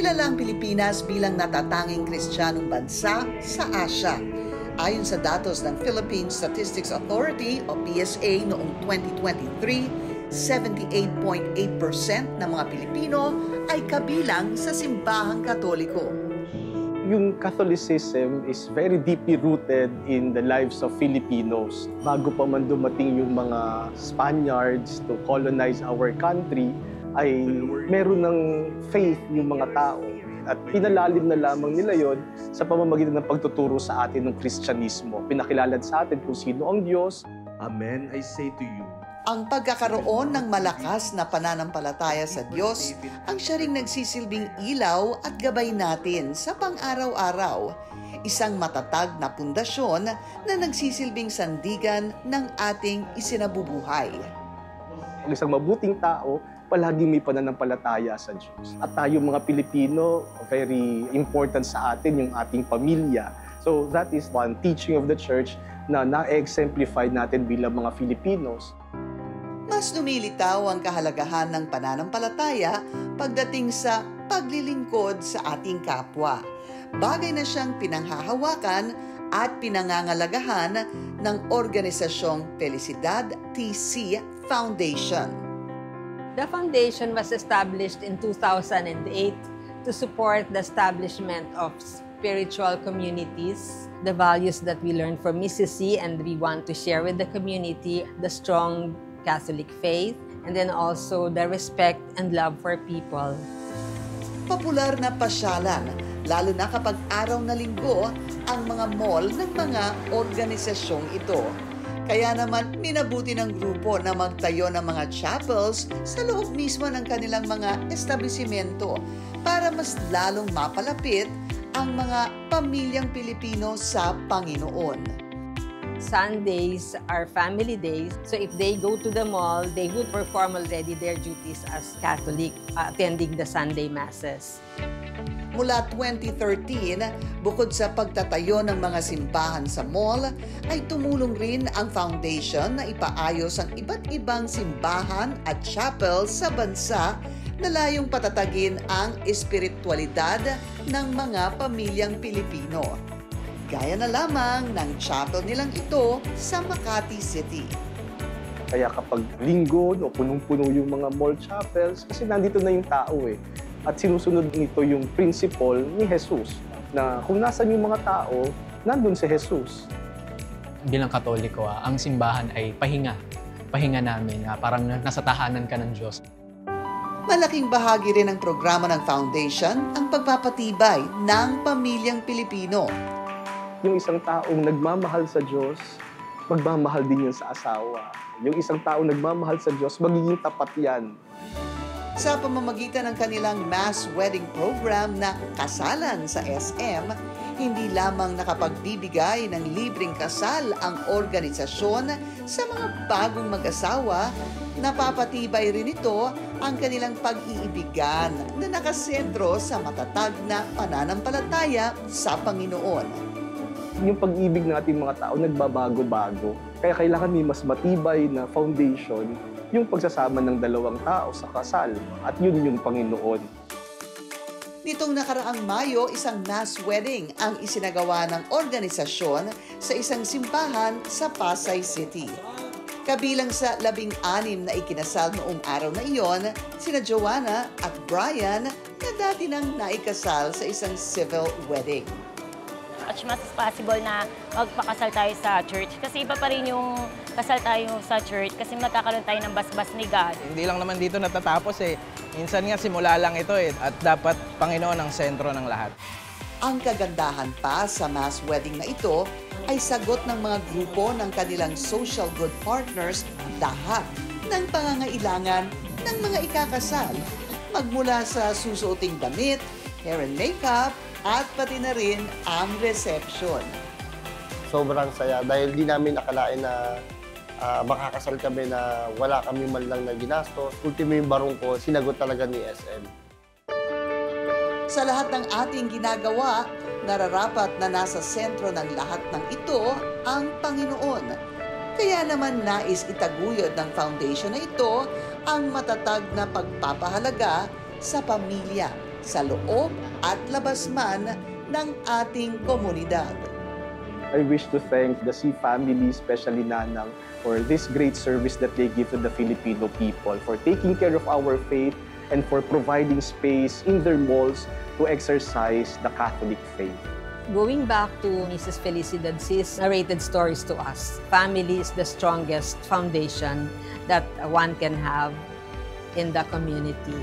Kilala ang Pilipinas bilang natatanging Kristiyanong bansa sa Asya. Ayon sa datos ng Philippine Statistics Authority o PSA noong 2023, 78.8% ng mga Pilipino ay kabilang sa simbahang Katoliko. Yung Catholicism is very deeply rooted in the lives of Filipinos. Bago pa man dumating yung mga Spaniards to colonize our country, ay meron ng faith yung mga tao. At pinalalim na lamang nila yon sa pamamagitan ng pagtuturo sa atin ng Kristyanismo. Pinakilala sa atin kung sino ang Diyos. Amen, I say to you. Ang pagkakaroon ng malakas na pananampalataya sa Diyos ang siya ring nagsisilbing ilaw at gabay natin sa pang-araw-araw. Isang matatag na pundasyon na nagsisilbing sandigan ng ating isinabubuhay. Ang isang mabuting tao, palaging may pananampalataya sa Diyos. At tayo mga Pilipino, very important sa atin yung ating pamilya. So that is one teaching of the Church na na-exemplify natin bilang mga Filipinos. Mas lumilitaw ang kahalagahan ng pananampalataya pagdating sa paglilingkod sa ating kapwa. Bagay na siyang pinanghahawakan at pinangangalagahan ng Organisasyong Felicidad TC Foundation. The foundation was established in 2008 to support the establishment of spiritual communities, the values that we learned from Mrs. C, and we want to share with the community the strong Catholic faith, and then also the respect and love for people. Popular na pasyalan, lalo na kapag araw na linggo, ang mga mall ng mga organisasyong ito. Kaya naman, minabuti ng grupo na magtayo ng mga chapels sa loob mismo ng kanilang mga establisimento para mas lalong mapalapit ang mga pamilyang Pilipino sa Panginoon. Sundays are family days, so if they go to the mall, they would perform already their duties as Catholic, attending the Sunday Masses. Mula 2013, bukod sa pagtatayo ng mga simbahan sa mall, ay tumulong rin ang foundation na ipaayos ang iba't ibang simbahan at chapel sa bansa na layong patatagin ang espiritualidad ng mga pamilyang Pilipino. Gaya na lamang ng chapel nilang ito sa Makati City. Kaya kapag linggo, punong-puno yung mga mall chapels, kasi nandito na yung tao eh. At sinusunod nito yung principle ni Jesus, na kung nasan yung mga tao, nandun si Jesus. Bilang Katoliko, ang simbahan ay pahinga. Pahinga namin, parang nasa tahanan ka ng Diyos. Malaking bahagi rin ng programa ng foundation ang pagpapatibay ng pamilyang Pilipino. Yung isang taong nagmamahal sa Diyos, magmamahal din yun sa asawa. Yung isang taong nagmamahal sa Diyos, magiging tapat yan. Sa pamamagitan ng kanilang mass wedding program na Kasalan sa SM, hindi lamang nakapagbibigay ng libreng kasal ang organisasyon sa mga bagong mag-asawa, napapatibay rin ito ang kanilang pag-iibigan na nakasentro sa matatag na pananampalataya sa Panginoon. Yung pag-ibig natin mga tao nagbabago-bago. Kaya kailangan may mas matibay na foundation yung pagsasama ng dalawang tao sa kasal. At yun yung Panginoon. Nitong nakaraang Mayo, isang mass wedding ang isinagawa ng organisasyon sa isang simbahan sa Pasay City. Kabilang sa 16 na ikinasal noong araw na iyon, sina Joanna at Brian na dati nang naikasal sa isang civil wedding. As much as possible na magpakasal tayo sa church. Kasi iba pa rin yung kasal tayo sa church kasi magkakaroon tayo ng basbas ni God. Hindi lang naman dito natatapos eh. Minsan nga simula lang ito eh. At dapat Panginoon ang sentro ng lahat. Ang kagandahan pa sa mass wedding na ito ay sagot ng mga grupo ng kanilang social good partners lahat ng pangangailangan ng mga ikakasal. Magmula sa susuoting damit, hair and makeup, at pati na rin ang reception. Sobrang saya dahil di namin akalain na makakasal kami na wala kami man lang na ginastos. Ultimo yung barong ko, sinagot talaga ni SM. Sa lahat ng ating ginagawa, nararapat na nasa sentro ng lahat ng ito ang Panginoon. Kaya naman nais itaguyod ng foundation na ito ang matatag na pagpapahalaga sa pamilya, sa loob at labas man ng ating komunidad. I wish to thank the C family, especially Nanang, for this great service that they give to the Filipino people, for taking care of our faith and for providing space in their malls to exercise the Catholic faith. Going back to Mrs. Felicidad C's narrated stories to us, family is the strongest foundation that one can have in the community.